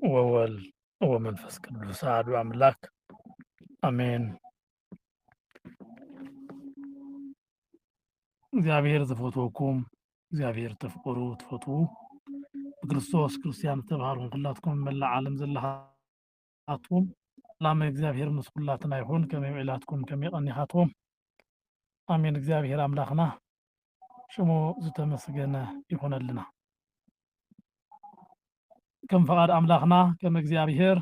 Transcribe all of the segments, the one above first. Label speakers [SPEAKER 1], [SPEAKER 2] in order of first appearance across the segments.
[SPEAKER 1] ወወልድ ወመንፈስ ቅዱስ አሐዱ አምላክ አሜን። እግዚአብሔር ዘፈትወኩም እግዚአብሔር ተፍቅሩ ትፈትዉ በክርስቶስ ክርስቲያን ተባሃሉ ኩላትኩም መላእ ዓለም ዘለኻትኩም ላመ እግዚአብሔር ምስ ኩላትና ይኹን ከመይ ኢላትኩም ከመይ ቀኒኻትኩም አሜን። እግዚአብሔር አምላኽና ሽሙ ዝተመስገነ ይኹነልና። ከም ፈቃድ አምላኽና ከም እግዚአብሔር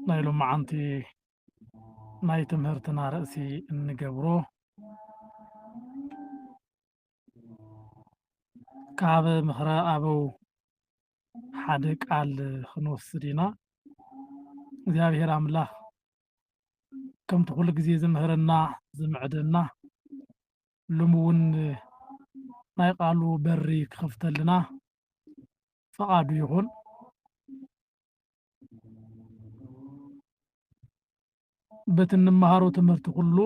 [SPEAKER 1] ናይ ሎማዓንቲ ናይ ትምህርትና ርእሲ እንገብሮ ካብ ምኽረ አበው ሓደ ቃል ክንወስድ ኢና። እግዚአብሔር አምላኽ ከምቲ ኩሉ ግዜ ዝምህረና ዝምዕደና ሎሚ እውን ናይ ቃሉ በሪ ክኸፍተልና ፈቃዱ ይኹን። በቲ እንመሃሮ ትምህርቲ ኩሉ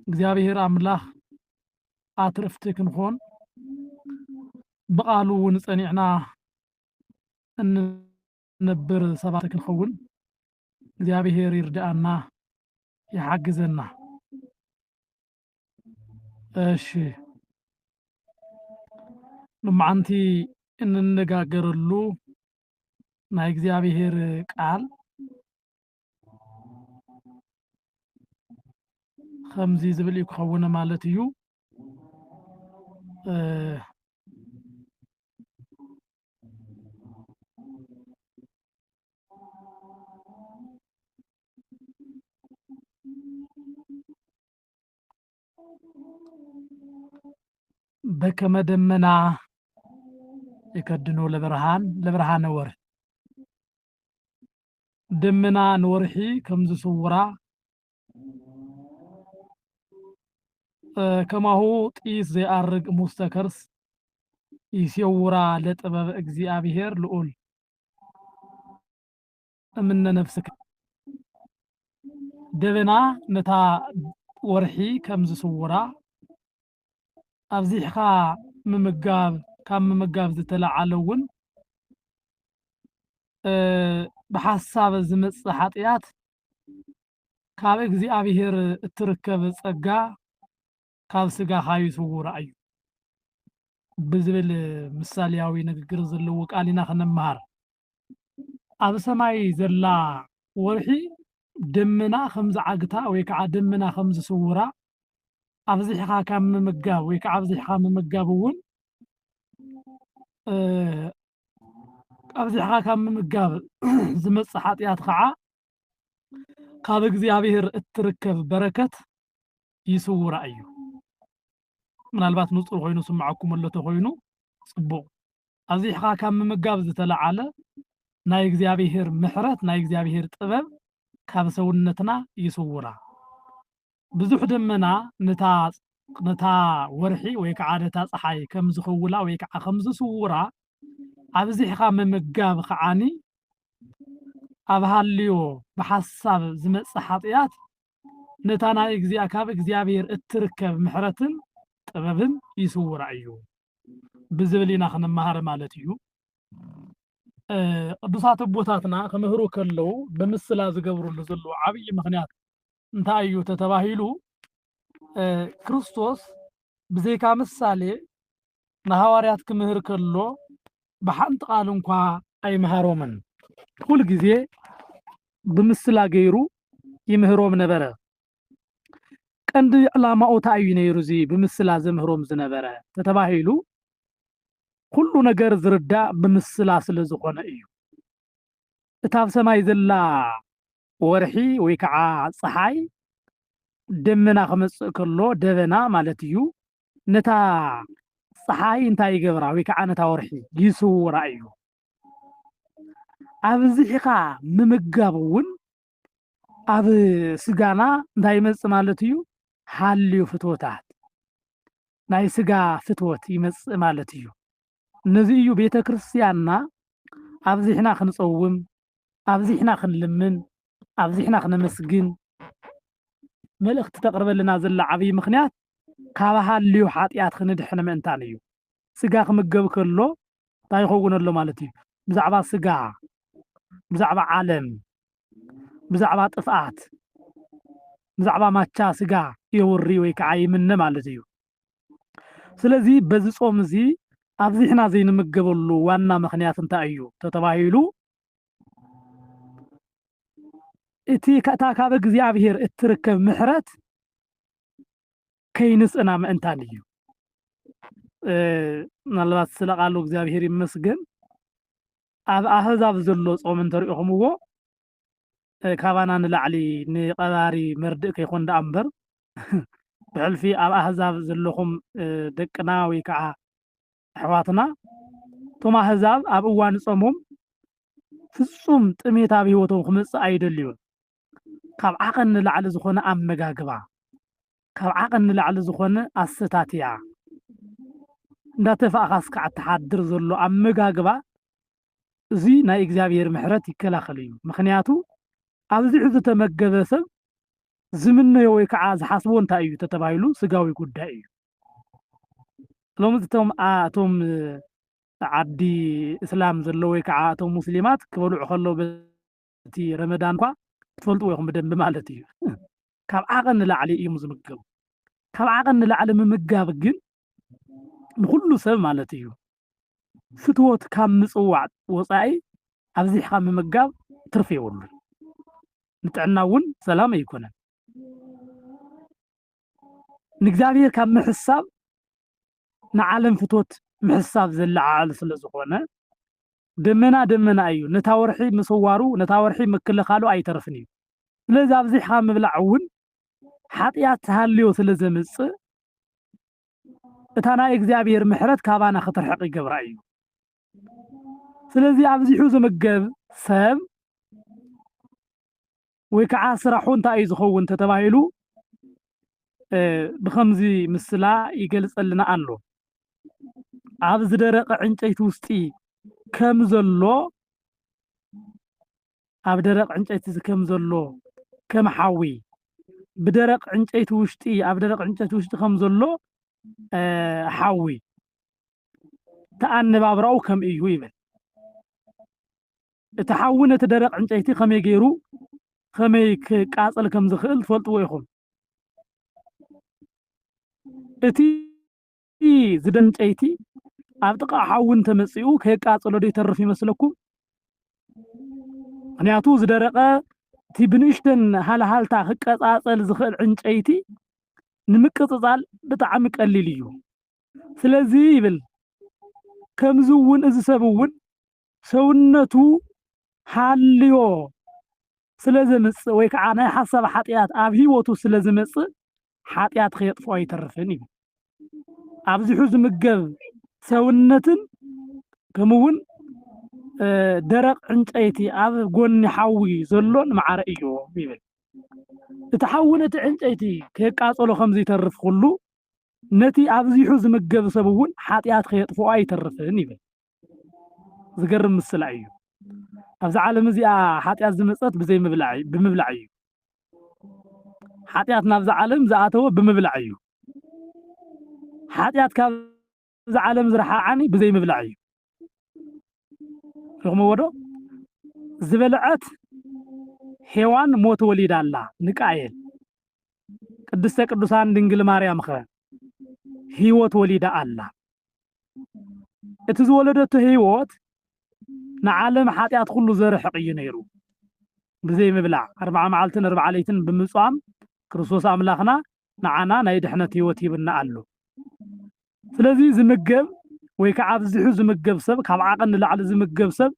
[SPEAKER 1] እግዚአብሔር አምላኽ አትርፍቲ ክንኾን ብቃሉ እውን ፀኒዕና እንነብር ሰባት ክንኸውን እግዚአብሔር ይርዳአና ይሓግዘና። እሺ ሎማዓንቲ እንነጋገረሉ ናይ እግዚአብሔር ቃል ከምዚ ዝብል እዩ ክኸውን ማለት እዩ። በከመ ደመና ይከድኖ ለብርሃነ ወርሒ ደመና ንወርሒ ከም ዝስውራ ከማሁ ጢስ ዘይአርግ ሙስተከርስ ይስውራ ለጥበብ እግዚአብሔር ልዑል እምነ ነፍስክ ደበና ነታ ወርሒ ከም ዝስውራ ኣብዚሕኻ ምምጋብ ካብ ምምጋብ ዝተለዓለ እውን ብሓሳብ ዝመፅእ ሓጢአት ካብ እግዚአብሔር እትርከብ ፀጋ ካብ ስጋኻ ይስውራ እዩ ብዝብል ምሳልያዊ ንግግር ዘለዎ ቃል ኢና ክንመሃር። ኣብ ሰማይ ዘላ ወርሒ ደመና ከም ዝዓግታ ወይ ከዓ ደመና ከም ዝስውራ ኣብዚሕኻ ካብ ምምጋብ ወይ ከዓ ኣብዚሕኻ ምምጋብ እውን ኣብዚሕኻ ካብ ምምጋብ ዝመፅእ ሓጢአት ከዓ ካብ እግዚአብሔር እትርከብ በረከት ይስውራ እዩ። ምናልባት ንፁር ኮይኑ ስማዓኩም ኣሎ ተኮይኑ ፅቡቅ። ኣብዚሕኻ ካብ ምምጋብ ዝተለዓለ ናይ እግዚአብሔር ምሕረት ናይ እግዚአብሔር ጥበብ ካብ ሰውነትና ይስውራ። ብዙሕ ደመና ነታ ወርሒ ወይ ከዓ ነታ ፀሓይ ከም ዝኸውላ ወይ ከዓ ከም ዝስውራ ኣብዚሕኻ ምምጋብ ከዓኒ ኣብ ሃልዮ ብሓሳብ ዝመፅእ ሓጢአት ነታ ናይ ካብ እግዚአብሔር እትርከብ ምሕረትን ጥበብን ይስውራ እዩ ብዝብል ኢና ክንመሃር ማለት እዩ። ቅዱሳት ኣቦታትና ክምህሩ ከለው ብምስላ ዝገብሩሉ ዘለዎ ዓብይ ምክንያት እንታይ እዩ ተተባሂሉ ክርስቶስ ብዘይካ ምሳሌ ንሃዋርያት ክምህር ከሎ ብሓንቲ ቃል እንኳ ኣይምሃሮምን። ኩሉ ግዜ ብምስላ ገይሩ ይምህሮም ነበረ። ቀንዲ ዕላማኡ እንታይ እዩ ነይሩ እዚ ብምስላ ዘምህሮም ዝነበረ ተተባሂሉ ኩሉ ነገር ዝርዳእ ብምስላ ስለ ዝኾነ እዩ። እታ ኣብ ሰማይ ዘላ ወርሒ ወይ ከዓ ፀሓይ ደመና ክመፅእ ከሎ ደበና ማለት እዩ ነታ ፀሓይ እንታይ ይገብራ ወይ ከዓ ነታ ወርሒ ይስውራ እዩ። ኣብዚሕኻ ምምጋብ እውን ኣብ ስጋና እንታይ ይመፅእ ማለት እዩ ሓልዩ ፍትወታት ናይ ስጋ ፍትወት ይመፅእ ማለት እዩ። ነዚ እዩ ቤተ ክርስቲያንና ኣብዚሕና ክንፀውም ኣብዚሕና ክንልምን ኣብዚሕና ክነመስግን መልእኽቲ ተቕርበልና ዘላ ዓብይ ምክንያት ካብ ሃልዩ ሓጢአት ክንድሕን ምእንታን እዩ። ስጋ ክምገብ ከሎ تايخون له مالتي بزعبا سقا بزعبا عالم بزعبا طفات بزعبا ماتشا سقا يوري ويكعاي من مالتي سلازي بزي صوم زي ابزي حنا زي نمغبلو وانا مخنيات انت ايو تتبايلو اتي كاتا كاب እግዚአብሔር اتركب محرت كينس انا ما انت نيو ምናልባት ስለቃሉ እግዚአብሔር ይመስገን ኣብ ኣህዛብ ዘሎ ጾም እንተሪኢኹምዎ ካባና ንላዕሊ ንቀባሪ መርድእ ከይኮን ዳ እምበር ብሕልፊ ኣብ ኣህዛብ ዘለኹም ደቅና ወይ ከዓ ኣሕዋትና እቶም ኣህዛብ ኣብ እዋን ጾሞም ፍጹም ጥሜት ኣብ ሂወቶም ክመፅእ ኣይደልዩን ካብ ዓቐን ንላዕሊ ዝኾነ ኣመጋግባ ካብ ዓቐን ንላዕሊ ዝኾነ ኣሰታትያ እንዳተፋኻስ ከዓ ተሓድር ዘሎ ኣመጋግባ እዚ ናይ እግዚአብሔር ምሕረት ይከላኸል እዩ ምክንያቱ ኣብዚ ዝተመገበ ሰብ ዝምነዮ ወይ ከዓ ዝሓስቦ እንታይ እዩ ተተባሂሉ ስጋዊ ጉዳይ እዩ ሎሚ እቶም ዓዲ እስላም ዘሎ ወይ ከዓ እቶም ሙስሊማት ክበልዑ ከለዉ በቲ ረመዳን እኳ ትፈልጥዎ ኢኹም ብደንቢ ማለት እዩ ካብ ዓቐን ንላዕሊ እዮም ዝምገቡ ካብ ዓቐን ንላዕሊ ምምጋብ ግን ንኩሉ ሰብ ማለት እዩ ፍትወት ካብ ምጽዋዕ ወፃኢ ኣብዚሕካ ምምጋብ ትርፊ የብሉን ንጥዕና እውን ሰላም ኣይኮነን ንእግዚአብሔር ካብ ምሕሳብ ንዓለም ፍትወት ምሕሳብ ዘለዓል ስለ ዝኾነ ደመና እዩ ነታ ወርሒ ምሰዋሩ ነታ ወርሒ ምክልኻሉ ኣይተርፍን እዩ ስለዚ ኣብዚሕካ ምብላዕ እውን ሓጢኣት ሃልዮ ስለ ዘምፅእ እታ ናይ እግዚአብሔር ምሕረት ካባና ክትርሕቕ ይገብራ እዩ ስለዚ ኣብዚሑ ዝምገብ ሰብ ወይ ከዓ ስራሑ እንታይ እዩ ዝኸውን ተተባሂሉ ብኸምዚ ምስላ ይገልጸልና ኣሎ ኣብ ዝደረቀ ዕንጨይቲ ውሽጢ ከም ዘሎ ኣብ ደረቅ ዕንጨይቲ ከም ዘሎ ከም ሓዊ ብደረቅ ዕንጨይቲ ውሽጢ ኣብ ደረቅ ዕንጨይቲ ውሽጢ ከም ዘሎ ሓዊ ተኣነባብራኡ ከም እዩ ይብል እቲ ሓዊ ነቲ ደረቅ ዕንጨይቲ ከመይ ገይሩ ከመይ ክቃፀል ከም ዝኽእል ትፈልጥዎ ኢኹም እቲ ዝደንጨይቲ ኣብ ጥቃ ሓዊ እንተመፂኡ ከይቃፀሎ ዶ ይተርፍ ይመስለኩም ምክንያቱ ዝደረቀ እቲ ብንእሽተን ሃልሃልታ ክቀፃፀል ዝኽእል ዕንጨይቲ ንምቅፅፃል ብጣዕሚ ቀሊል እዩ ስለዚ ይብል ከምዚ እውን እዚ ሰብ እውን ሰውነቱ ሃልዮ ስለ ዘምፅእ ወይ ከዓ ናይ ሓሳብ ሓጢኣት ኣብ ሂወቱ ስለ ዝመፅእ ሓጢኣት ከየጥፎ ኣይተርፍን እዩ ኣብዚሑ ዝምገብ ሰውነትን ከምኡውን ደረቅ ዕንጨይቲ ኣብ ጎኒ ሓዊ ዘሎን ማዕረ እዩ ይብል እቲ ሓዊ ነቲ ዕንጨይቲ ከይቃፀሎ ከምዚ ይተርፍ ኩሉ ነቲ ኣብዚሑ ዝምገብ ሰብ እውን ሓጢኣት ከየጥፎ ኣይተርፍን ይብል ዝገርም ምስላ እዩ ኣብዚ ዓለም እዚኣ ሓጢኣት ዝመፀት ብዘይ ብምብላዕ እዩ ሓጢኣት ናብዚ ዓለም ዝኣተወ ብምብላዕ እዩ ሓጢኣት ካብዚ ዓለም ዝረሓዓኒ ብዘይ ምብላዕ እዩ رغم ودو زبلعت حيوان موت وليد الله نقايل قدسة قدسان دنجل ماريام خ هيوت وليد الله اتزولدت هيوت نعلم حاتيات كله زر حقي نيرو بزي مبلع 4 معلتن 4 ليتن بمصام كريستوس املاخنا نعنا نايدحنت هيوت يبنا الله ስለዚህ ዝምገብ ወይ ከዓ ብዝሑ ዝምገብ ሰብ ካብ ዓቐን ንላዕሊ ዝምገብ ሰብ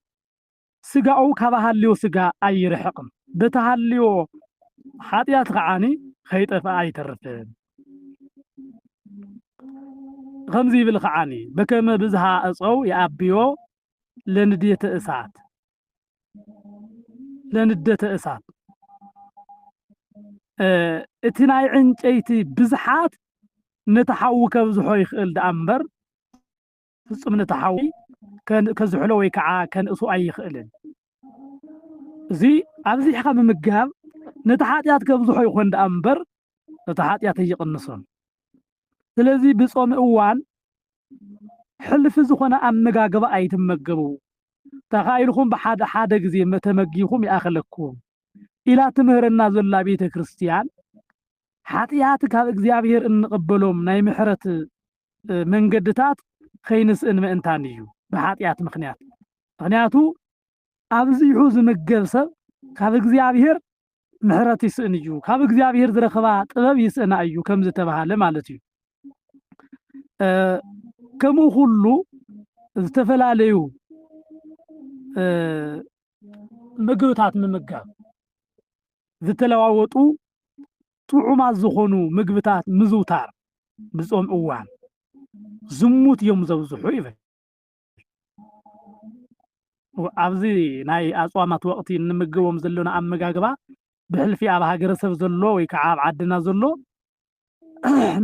[SPEAKER 1] ስጋኡ ካብ ሃልዮ ስጋ ኣይርሕቅም በተሃልዮ ሓጢያት ከዓኒ ከይጠፋ ኣይተርፍን ከምዚ ይብል ከዓኒ በከመ ብዝሃ እፀው ይኣብዮ ለንድየተ እሳት እቲ ናይ ዕንጨይቲ ብዝሓት نتحول كبزحو يخل دأمبر فصم نتحول كزحلو ويكعا كان أسو أي يخلن زي أبزي حقا بمقام نتحاتيات كبزحو يخون دأمبر نتحاتيات يقنصون سلازي بصوم أوان ሕልፊ ዝኾነ ኣመጋግባ ኣይትመገቡ ተኻኢልኩም ብሓደ ሓደ ግዜ መተመጊኹም ይኣኸለኩም ኢላ ትምህረና ዘላ ቤተ ክርስቲያን ሓጢያት ካብ እግዚአብሔር እንቅበሎም ናይ ምሕረት መንገድታት ከይንስእን ምእንታን እዩ ብሓጢያት ምክንያቱ ኣብዚሑ ዝምገብ ሰብ ካብ እግዚአብሔር ምሕረት ይስእን እዩ ካብ እግዚአብሔር ዝረኸባ ጥበብ ይስእና እዩ ከም ዝተባሃለ ማለት እዩ ከምኡ ሁሉ ዝተፈላለዩ ምግብታት ምምጋብ ዝተለዋወጡ ጥዑማት ዝኾኑ ምግብታት ምዝውታር ብጾም እዋን ዝሙት እዮም ዘብዝሑ ይብል ኣብዚ ናይ ኣጽዋማት ወቅቲ እንምገቦም ዘለና ኣመጋግባ ብሕልፊ ኣብ ሃገረሰብ ዘሎ ወይ ከዓ ኣብ ዓድና ዘሎ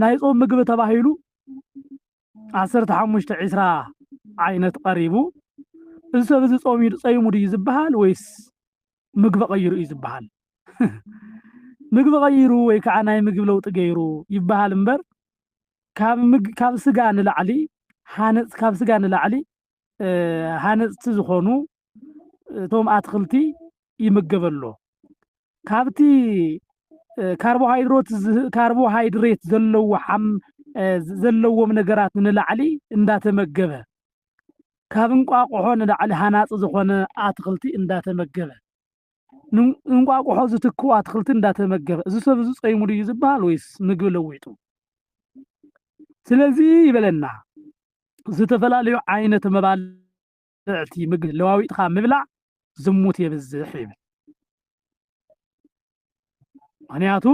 [SPEAKER 1] ናይ ጾም ምግቢ ተባሂሉ 15 20 ዓይነት ቀሪቡ እዚ ሰብ እዚ ጾይሙ ድዩ ዝበሃል ወይስ ምግቢ ቀይሩ እዩ ዝበሃል ምግቢ ቀይሩ ወይ ከዓ ናይ ምግቢ ለውጢ ገይሩ ይበሃል እምበር ካብ ስጋ ንላዕሊ ሃነፅቲ ዝኾኑ እቶም ኣትክልቲ ይምገበሎ ካብቲ ካርቦሃይድሬት ዘለዎም ነገራት ንላዕሊ እንዳተመገበ ካብ እንቋቁሖ ንላዕሊ ሃናፂ ዝኾነ ኣትክልቲ እንዳተመገበ እንቋቁሖ ዝትክኡ ኣትክልቲ እንዳተመገበ እዚ ሰብ እዚ ጾይሙ ድዩ ዝበሃል ወይስ ምግቢ ለዊጡ ስለዚ ይበለና ዝተፈላለዩ ዓይነት መባልዕቲ ምግቢ ለዋዊጥካ ምብላዕ ዝሙት የብዝሕ ይብል ምክንያቱ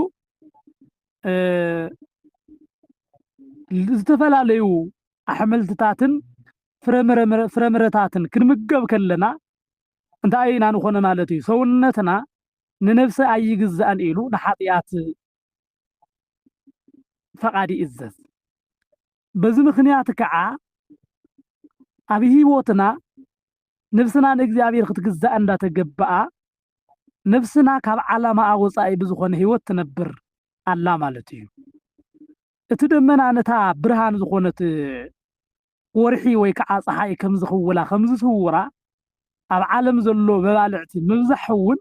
[SPEAKER 1] ዝተፈላለዩ ኣሕምልትታትን ፍረምረታትን ክንምገብ ከለና እንታይ ኢና ንኾነ ማለት እዩ ሰውነትና ንነፍሲ ኣይግዛእን ኢሉ ንሓጢያት ፈቃዲ ይእዘዝ በዚ ምክንያት ከዓ ኣብ ሂወትና ነፍስና ንእግዚአብሔር ክትግዛእ እንዳተገባኣ ነፍስና ካብ ዓላማ ወፃኢ ብዝኾነ ሂወት ትነብር ኣላ ማለት እዩ እቲ ደመና ነታ ብርሃን ዝኾነት ወርሒ ወይ ከዓ ፀሓይ ከም ዝኽውላ ከም ዝስውራ ኣብ ዓለም ዘሎ መባልዕቲ ምብዛሕ እውን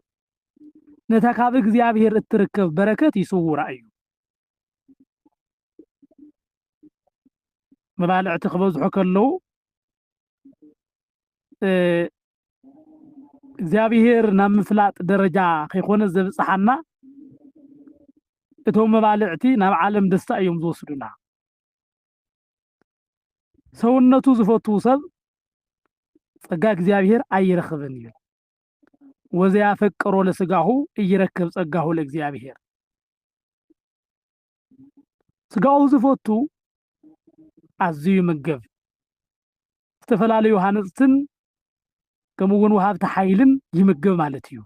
[SPEAKER 1] ነታ ካብ እግዚአብሔር እትርከብ በረከት ይስውራ እዩ መባልዕቲ ክበዝሑ ከለው እግዚአብሔር ናብ ምፍላጥ ደረጃ ከይኮነ ዘብፅሓና እቶም መባልዕቲ ናብ ዓለም ደስታ እዮም ዝወስዱና ሰውነቱ ዝፈትው ሰብ ጸጋ እግዚአብሔር አይረክብን እዩ ወዘያፈቅሮ ለስጋሁ እይረክብ ጸጋሁ ለእግዚአብሔር ስጋው ዝፈቱ ኣዝዩ ይምገብ ዝተፈላለዩ ሃነፅትን ከምኡውን ወሃብቲ ሓይልን ይምገብ ማለት እዩ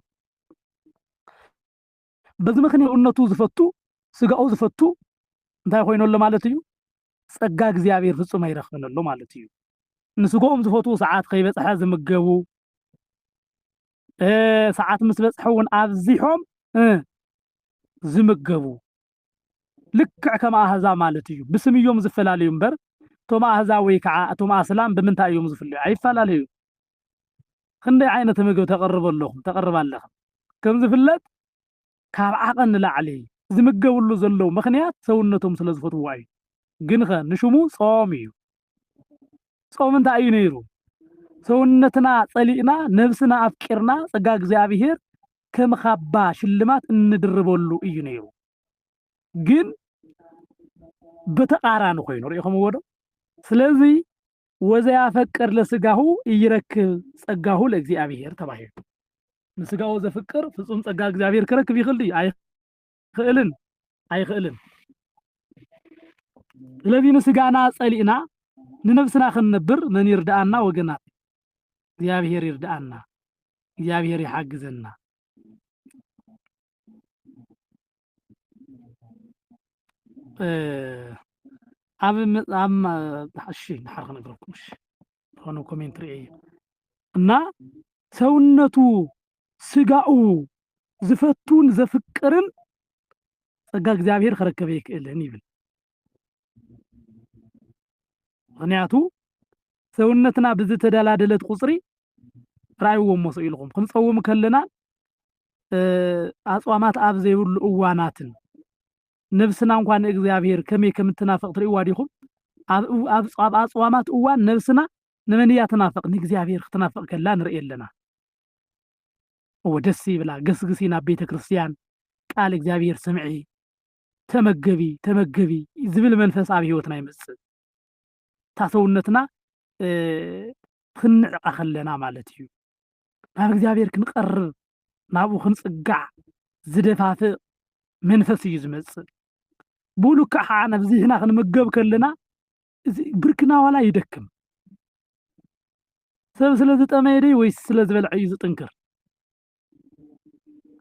[SPEAKER 1] በዚ ምክንያት እነቱ ዝፈቱ ስጋው ዝፈቱ እንታይ ኮይነሎ ማለት እዩ ጸጋ እግዚአብሔር ፍጹም አይረክብነሎ ማለት እዩ ንስጋኦም ዝፈቱ ሰዓት ከይበፅሐ ዝምገቡ ሰዓት ምስ በፅሐውን ኣብዚሖም ዝምገቡ ልክዕ ከም ኣህዛብ ማለት እዩ ብስም እዮም ዝፈላለዩ እምበር እቶም ኣህዛብ ወይ ከዓ እቶም ኣስላም ብምንታይ እዮም ዝፍለዩ ኣይፈላለዩ ክንደይ ዓይነት ምግቢ ተቀርብ ኣለኹም ከም ዝፍለጥ ካብ ዓቐን ንላዕሊ ዝምገብሉ ዘለው ምክንያት ሰውነቶም ስለ ዝፈትውዎ እዩ ግን ንሽሙ ጾም እዩ ጾም እንታይ እዩ ነይሩ ሰውነትና ጸሊእና ነፍስና ኣፍቂርና ጸጋ እግዚአብሔር ከም ካባ ሽልማት እንድርበሉ እዩ ነይሩ ግን በተቃራኒ ኮይኑ ርኢኹም ወዶ ስለዚ ወዘያፈቅር ለስጋሁ ይረክብ ጸጋሁ ለእግዚአብሔር ተባሂሉ ንስጋው ዘፍቅር ፍጹም ጸጋ እግዚአብሔር ክረክብ ይኽእል ኣይኽእልን ስለዚህ ንስጋና ጸሊእና ንነፍስና ክንነብር መን ይርዳአና ወገናት እግዚአብሔር ይርዳአና እግዚአብሔር ይሓግዘና እሺ ንሓር ክነግረኩም እሺ ሆኖ ኮሜንት ርኢ እና ሰውነቱ ስጋኡ ዝፈቱን ዘፍቅርን ጸጋ እግዚአብሔር ክረክብ ይክእልን ይብል ምክንያቱ ሰውነትና ብዝተደላደለት ቁጽሪ ራእይዎም መስኢልኩም ክንጸውም ከለና አጽዋማት አብ ዘይብሉ እዋናትን ነፍስና እንኳን እግዚአብሔር ከመይ ከምትናፈቅ ትርእዋ ዲኹም አብ አጽዋማት እዋን ነፍስና ንመንያ ትናፈቅ ንእግዚአብሔር ክትናፈቅ ከላ ንርኢ ኣለና ወደስ ይብላ ገስግሲና ቤተ ክርስቲያን ቃል እግዚአብሔር ስምዒ ተመገቢ ዝብል መንፈስ ኣብ ህይወትና ይመጽእ ታሰውነትና ክንዕቃ ከለና ማለት እዩ ናብ እግዚአብሔር ክንቀርብ ናብኡ ክንጽጋዕ ዝደፋፍእ መንፈስ እዩ ዝመጽእ ብሉክዕ ከዓ ነብዚህና ክንምገብ ከለና ብርክና ዋላ ይደክም ሰብ ስለዝጠመየ ደይ ወይስ ስለዝበልዐ እዩ ዝጥንክር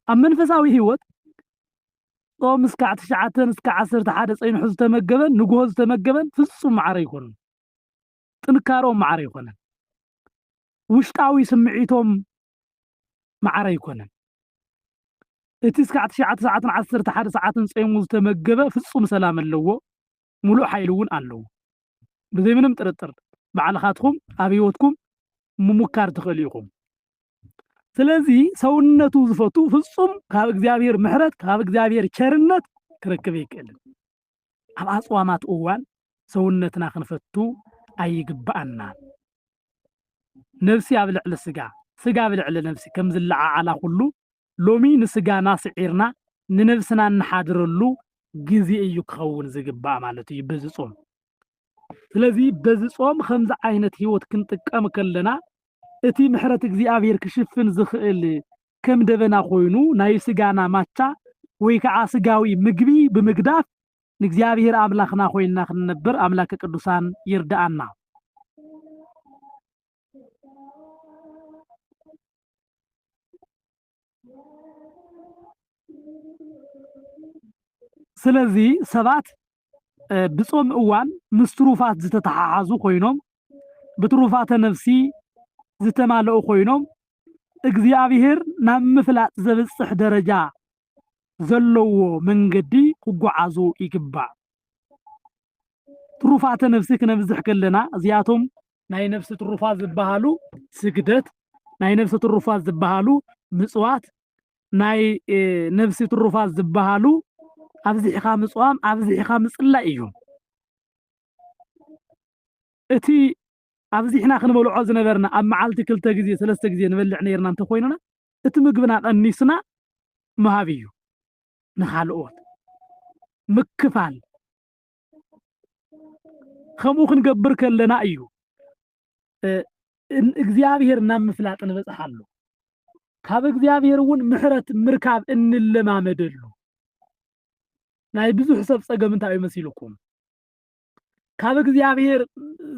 [SPEAKER 1] ኣብ መንፈሳዊ ህይወት ጾም እስካዕ 9 እስካዕ 11 ፀይንሑ ዝተመገበን ንጉሆ ዝተመገበን ፍጹም ማዕረ ይኮኑ ጥንካሮም ማዕረ ይኮነን ውሽጣዊ ስምዒቶም ማዕረ ይኮነን እቲ እስካዕ 9 ሰዓትን 11 ሰዓትን ፀይሙ ዝተመገበ ፍጹም ሰላም ኣለዎ ሙሉእ ሓይሊ እውን ኣለዎ ብዘይ ምንም ጥርጥር ባዕልኻትኩም ኣብ ህይወትኩም ምሙካር ትኽእሉ ኢኹም ስለዚ ሰውነቱ ዝፈቱ ፍጹም ካብ እግዚአብሔር ምሕረት ካብ እግዚአብሔር ቸርነት ክረክብ ይክእልን ኣብ ኣጽዋማት እዋን ሰውነትና ክንፈቱ ኣይግባአና ነፍሲ ኣብ ልዕሊ ስጋ ኣብ ልዕሊ ነፍሲ ከም ዝለዓዓላ ኩሉ ሎሚ ንስጋና ስዒርና ንነፍስና እንሓድረሉ ግዜ እዩ ክኸውን ዝግባእ ማለት እዩ በዚ ጾም ስለዚ በዚ ጾም ከምዚ ዓይነት ህይወት ክንጥቀም ከለና እቲ ምሕረት እግዚአብሔር ክሽፍን ዝኽእል ከም ደበና ኮይኑ ናይ ስጋና ማቻ ወይ ከዓ ስጋዊ ምግቢ ብምግዳፍ ንእግዚአብሔር አምላኽና ኮይና ክንነብር አምላከ ቅዱሳን ይርዳአና ስለዚ ሰባት ብጾም እዋን ምስ ትሩፋት ዝተተሓሓዙ ኮይኖም ብትሩፋተ ነፍሲ ዝተማልኡ ኮይኖም እግዚአብሔር ናብ ምፍላጥ ዘብጽሕ ደረጃ ዘለዎ መንገዲ ክጓዓዙ ይግባእ ትሩፋተ ነፍሲ ክነብዝሕ ከለና እዚኣቶም ናይ ነፍሲ ትሩፋት ዝበሃሉ ስግደት ናይ ነፍሲ ትሩፋት ዝበሃሉ ምጽዋት ናይ ነፍሲ ትሩፋት ዝበሃሉ ኣብዚሕኻ ምጽዋም ኣብዚሕኻ ምጽላእ እዩ እቲ ኣብዚሕና ክንበልዖ ዝነበርና ኣብ መዓልቲ 2 ግዜ 3 ግዜ ንበልዕ ነርና እንተ ኮይንና እቲ ምግብና ቀኒስና መሃብ እዩ ንኻልኦት ምክፋል ከምኡ ክንገብር ከለና እዩ እግዚአብሔር ናብ ምፍላጥ ንበጽሓሉ ካብ እግዚአብሔር እውን ምሕረት ምርካብ እንለማመደሉ ናይ ብዙሕ ሰብ ጸገም እንታይ ይመስልኩም ካብ እግዚአብሔር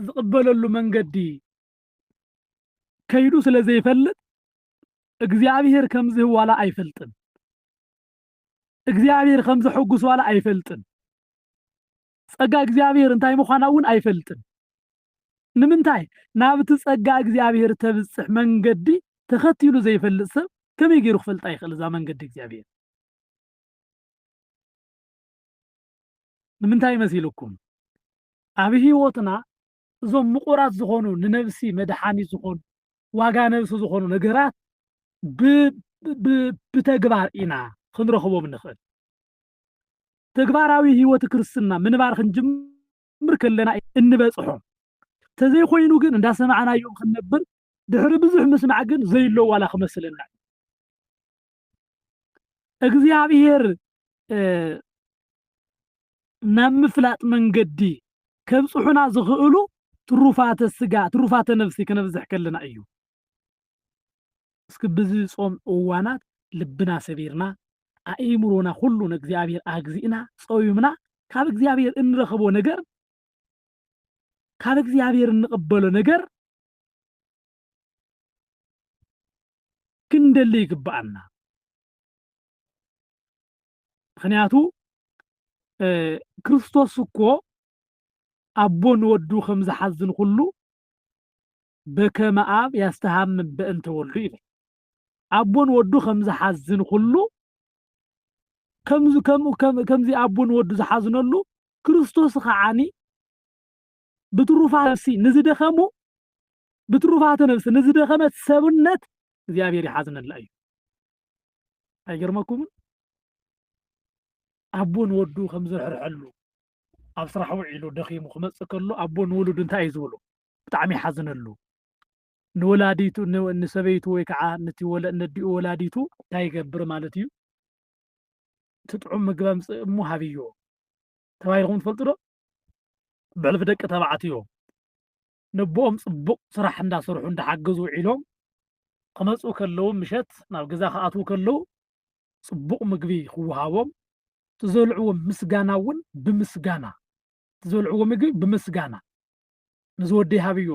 [SPEAKER 1] ዝቅበለሉ መንገዲ ከይዱ ስለዘይፈልጥ እግዚአብሔር ከምዚ ዋላ አይፈልጥን እግዚአብሔር ከምዚ ሕጉስ ዋላ አይፈልጥን ጸጋ እግዚአብሔር እንታይ ምዃናውን አይፈልጥን ንምንታይ ናብቲ ጸጋ እግዚአብሔር ተብጽሕ መንገዲ ተኸቲሉ ዘይፈልጥ ሰብ ከመይ ገይሩ ክፈልጥ አይኽእል ዛ መንገዲ እግዚአብሔር ንምንታይ ይመስልኩም ኣብ ህይወትና እዞም ምቁራት ዝኾኑ ንነፍሲ መድሓኒት ዝኾኑ ዋጋ ነፍሲ ዝኾኑ ነገራት ብተግባር ኢና ክንረኽቦም ንኽእል ተግባራዊ ህይወት ክርስትና ምንባር ክንጅምር ከለና እንበጽሖም ተዘይኮይኑ ግን እንዳሰማዕናዮም ክንነብር ድሕሪ ብዙሕ ምስማዕ ግን ዘይሎ ዋላ ክመስለና እግዚአብሔር ናብ ምፍላጥ መንገዲ ከብጽሑና ዝኽእሉ ትሩፋተ ስጋ ትሩፋተ ነፍሲ ከነብዝሕ ከለና እዩ እስኪ ብዚ ጾም እዋናት ልብና ሰቢርና አእምሮና ሁሉ ንእግዚአብሔር አግዚእና ጾይምና ካብ እግዚአብሔር እንረኽቦ ነገር ካብ እግዚአብሔር እንቀበሎ ነገር ክንደሊ ይግባአና ምክንያቱ ክርስቶስ እኮ አቦን ወዱ ከም ዝሓዝን ሁሉ በከመ አብ ያስተሃምም በእንተ ወልዱ ይብል አቦን ወዱ ከም ዝሓዝን ሁሉ ከምዚ አቦን ወዱ ዝሓዝነሉ ክርስቶስ ከዓኒ ብትሩፋሲ ንዝደኸሙ بتروفات نفس نزده خمس سبنت እግዚአብሔር ይሓዝነላ እዩ ኣይገርመኩምን ኣቦን ወዱ ከም ዝርሕርሐሉ ኣብ ስራሕ ውዒሉ ደኺሙ ክመፅእ ከሎ ኣቦን ውሉዱ እንታይ እዩ ዝብሉ ብጣዕሚ ይሓዝነሉ ንወላዲቱ ንሰበይቱ ወይ ከዓ ነዲኡ ወላዲቱ እንታይ ይገብር ማለት እዩ ትጥዑም ምግቢ ኣምፅእ እሞ ሃብዮ ተባሂልኩም ትፈልጡ ዶ ብዕልፊ ደቂ ተባዕትዮ ንቦኦም ፅቡቅ ስራሕ እንዳሰርሑ እንዳሓገዙ ውዒሎም ክመፅኡ ከለዉ ምሸት ናብ ገዛ ክኣትዉ ከለዉ ፅቡቅ ምግቢ ክወሃቦም ትዘልዕዎ ምስጋና እውን ብምስጋና ትዘልዕዎ ምግቢ ብምስጋና ንዝወደይ ሃብዮ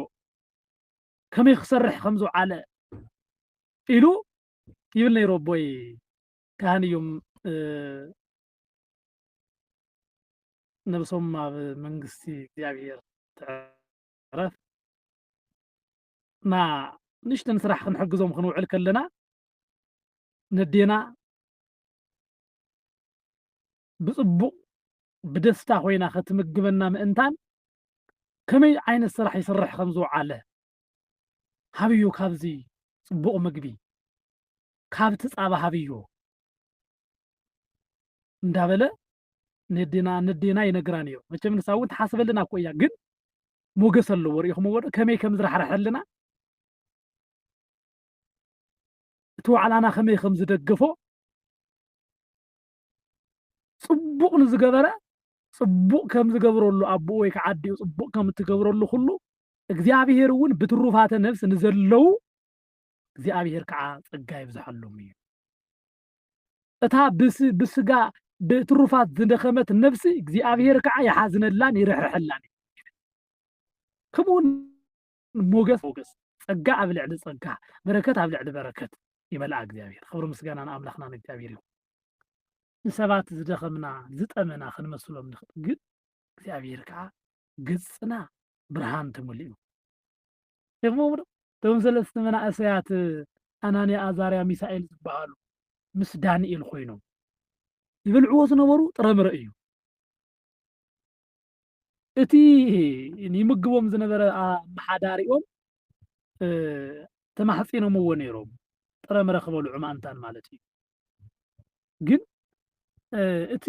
[SPEAKER 1] ከመይ ክሰርሕ ከም ዝውዓለ ኢሉ ይብል ነይሩ ኣቦይ ካህን እዮም ነብሶም ኣብ መንግስቲ እግዚኣብሔር ትዕረፍ ና ንሽተን ስራሕ ክንሕግዞም ክንውዕል ከለና ነዴና ብፅቡቅ ብደስታ ኮይና ክትምግበና ምእንታን ከመይ ዓይነት ስራሕ ይስርሕ ከም ዝውዓለ ሃብዮ ካብዚ ፅቡቅ ምግቢ ካብቲ ፃባ ሃብዮ እንዳበለ ነዴና ይነግራ ነይሩ መቸም ንሳ እውን ተሓስበልና እኮ እያ ግን ሞገስ ኣለዎ ሪኢኹምዎ ዶ ከመይ ከም ዝረሕርሐልና እቲ ዋዕላና ከመይ ከም ዝደገፎ ፅቡቅ ንዝገበረ ፅቡቅ ከም ዝገብረሉ ኣቦኡ ወይ ከዓ ኣዲኡ ፅቡቅ ከም እትገብረሉ ኩሉ እግዚኣብሔር እውን ብትሩፋተ ነፍሲ ንዘለዉ እግዚኣብሔር ከዓ ፀጋ ይብዝሓሎም እዩ እታ ብስጋ ብትሩፋት ዝደኸመት ነፍሲ እግዚኣብሔር ከዓ ይሓዝነላን ይርሕርሐላን ከምኡውን ሞገስ ፀጋ ኣብ ልዕሊ ፀጋ በረከት ኣብ ልዕሊ በረከት ይመልኣ እግዚኣብሔር ክብሪ ምስጋና ንኣምላኽና ንእግዚኣብሔር ይኹን ንሰባት ዝደኸምና ዝጠመና ክንመስሎም ንኽእል ግን እግዚኣብሔር ከዓ ገፅና ብርሃን ተመሊኡ ይኽሞም ዶ እቶም ሰለስተ መናእሰያት ኣናንያ ኣዛርያ ሚሳኤል ዝበሃሉ ምስ ዳንኤል ኮይኖም ይበልዕዎ ዝነበሩ ጥረምረ እዩ እቲ ይምግቦም ዝነበረ ኣመሓዳሪኦም ተማሕፂኖምዎ ነይሮም ጥረምረ ክበልዑ ማእንታን ማለት እዩ ግን እቲ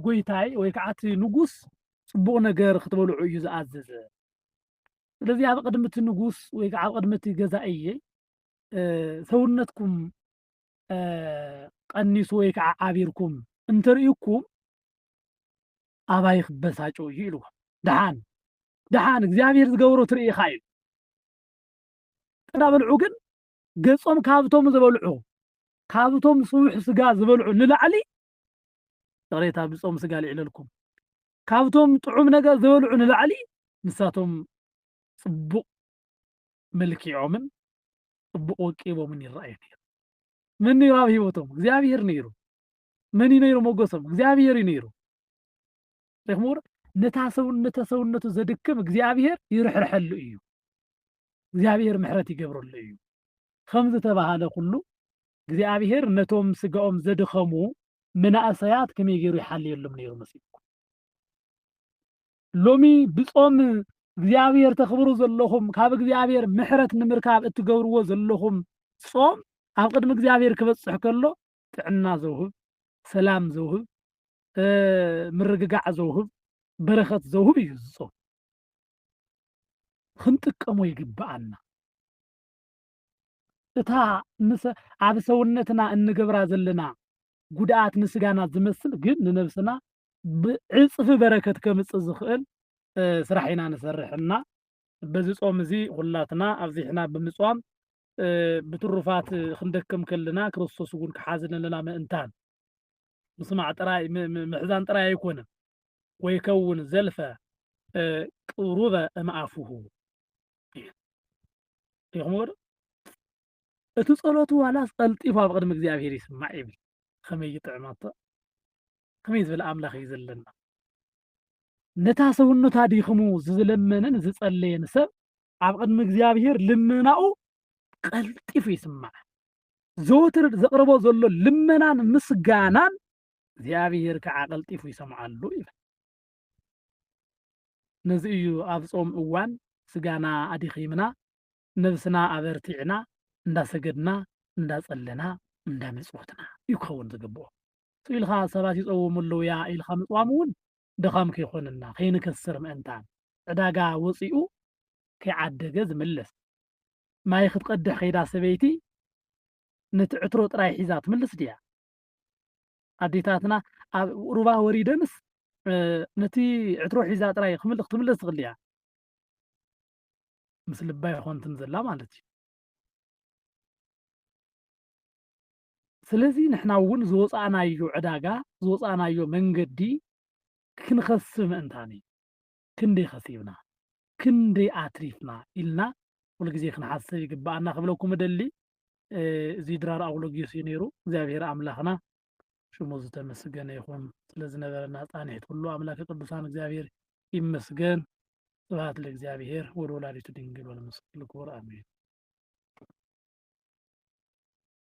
[SPEAKER 1] ጎይታይ ወይ ከዓ እቲ ንጉስ ፅቡቅ ነገር ክትበልዑ እዩ ዝኣዘዘ ስለዚ ኣብ ቅድሚ እቲ ንጉስ ወይ ከዓ ኣብ ቅድሚ እቲ ገዛእየ ሰውነትኩም ቀኒሱ ወይ ከዓ ዓቢርኩም እንተርእይኩም ኣባይ ክበሳጮ እዩ ኢልዎ ድሓን እግዚኣብሔር ዝገብሮ ትርኢ ኢኻ ኢሉ እንዳበልዑ ግን ገጾም ካብቶም ዝበልዑ ካብቶም ስውሕ ስጋ ዝበልዑ ንላዕሊ ጥቕሬታ ብፆም ስጋ ልዕለልኩም ካብቶም ጥዑም ነገር ዝበልዑ ንላዕሊ ንሳቶም ፅቡቅ መልኪዖምን ፅቡቅ ወቂቦምን ይረኣዩ ነይሩ መን ነይሩ ኣብ ሂወቶም እግዚኣብሔር ነይሩ መን እዩ ነይሩ ሞገሶም እግዚኣብሔር እዩ ነይሩ ረኽሙር ነታ ሰውነቱ ዘድክም እግዚኣብሔር ይርሕርሐሉ እዩ እግዚኣብሔር ምሕረት ይገብረሉ እዩ ከምዚ ተባሃለ ኩሉ እግዚኣብሔር ነቶም ስጋኦም ዘድኸሙ መናእሰያት ከመይ ገይሩ ይሓልየሎም ነይሩ መሲልኩም ሎሚ ብፆም እግዚኣብሔር ተኽብሩ ዘለኹም ካብ እግዚኣብሔር ምሕረት ንምርካብ እትገብርዎ ዘለኹም ፆም ኣብ ቅድሚ እግዚኣብሔር ክበፅሕ ከሎ ጥዕና ዘውህብ ሰላም ዘውህብ ምርግጋዕ ዘውህብ በረኸት ዘውህብ እዩ ዝፆም ክንጥቀሞ ይግባአና እታ ኣብ ሰውነትና እንገብራ ዘለና ጉድኣት ንስጋና ዝመስል ግን ንነብስና ብዕፅፊ በረከት ከምፅእ ዝኽእል ስራሕ ኢና ንሰርሕና በዚ ፆም እዚ ኩላትና ኣብዚሕና ብምፅዋም ብትሩፋት ክንደክም ከለና ክርስቶስ እውን ክሓዝነለና ምእንታን ምስማዕ ጥራይ ምሕዛን ጥራይ ኣይኮነን ወይከውን ዘልፈ ቅሩበ እምኣፉሁ ኢኹም ዶ እቲ ጸሎቱ ዋላስ ቀልጢፉ ኣብ ቅድሚ እግዚኣብሔር ይስማዕ ይብል ከመይ ይጥዕመቶ ከመይ ዝበለ ኣምላኽ እዩ ዘለና ነታ ሰውነታ ዲኽሙ ዝለመነን ዝጸለየን ሰብ ኣብ ቅድሚ እግዚኣብሔር ልመናኡ ቀልጢፉ ይስማዕ ዘወትር ዘቕርቦ ዘሎ ልመናን ምስጋናን እግዚኣብሔር ከዓ ቀልጢፉ ይሰምዓሉ ይብል ነዚ እዩ ኣብ ጾም እዋን ስጋና ኣዲኺምና ነብስና ኣበርቲዕና እንዳሰገድና እንዳጸለና እንዳመጽወትና ይከውን ዝግብኦ ኢልኻ ሰባት ይጸውሙ ኣለዉ ያ ኢልኻ ምጽዋም እውን ደኻም ከይኾነና ከይንከስር ምእንታን ዕዳጋ ወፂኡ ከይዓደገ ዝምለስ ማይ ክትቀድሕ ከይዳ ሰበይቲ ነቲ ዕትሮ ጥራይ ሒዛ ትምልስ ድያ ኣዴታትና ኣብ ሩባ ወሪደንስ ነቲ ዕትሮ ሒዛ ጥራይ ክትምለስ ትኽእል እያ ምስ ልባ ይኾንትን ዘላ ማለት እዩ ስለዚ ንሕና እውን ዝወፃእናዮ ዕዳጋ ዝወፃእናዮ መንገዲ ክንኸስብ ምእንታን እዩ ክንደይ ኸሲብና ክንደይ ኣትሪፍና ኢልና ኩሉ ግዜ ክንሓስብ ይግባኣና ክብለኩም እደሊ እዚ ድራር ኣውሎጊዮስ እዩ ነይሩ እግዚኣብሔር ኣምላኽና ሽሙ ዝተመስገነ ይኹን ስለዝነበረና ጻንሒት ኩሉ ኣምላክ ቅዱሳን እግዚኣብሔር ይመስገን ስብሐት ለእግዚአብሔር ወለወላዲቱ ድንግል ወለመስቀሉ ክቡር አሜን